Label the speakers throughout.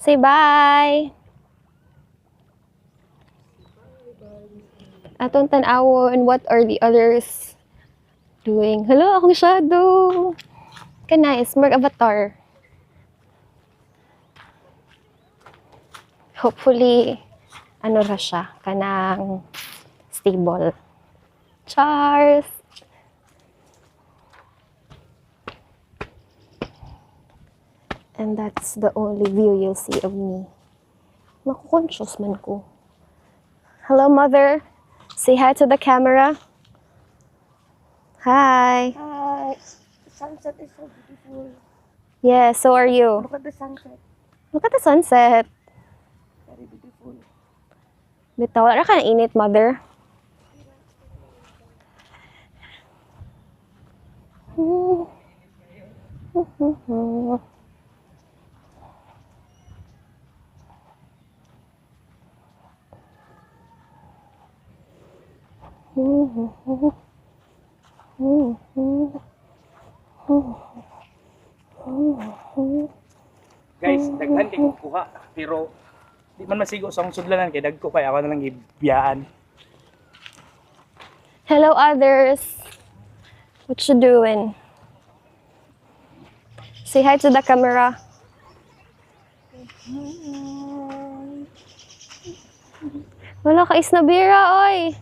Speaker 1: Say bye! Atong tan-awon, what are the others doing? Hello, akong shadow! Kanais, mag avatar. Hopefully, ano ra siya, kanang stable. Chars! And that's the only view you'll see of me. Naku-conscious man ko. Hello, mother. Say hi to the camera. Hi.
Speaker 2: Hi. The sunset is so beautiful.
Speaker 1: Yeah, so are you.
Speaker 2: Look at the sunset.
Speaker 1: Look at the sunset.
Speaker 2: Very beautiful.
Speaker 1: Bitaw, wala ka na init, mother.
Speaker 3: Guys, daghan kay kuha pero di man masigo sa akong sudlanan kay dagko kay ako na lang gibiyaan.
Speaker 1: Hello, others. What you doing? Say hi to the camera. Wala ka isnabira, oy.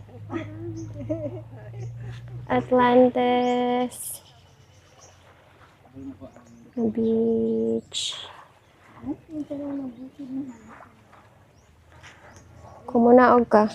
Speaker 1: Atlantis. Beach. Kumunaog ka.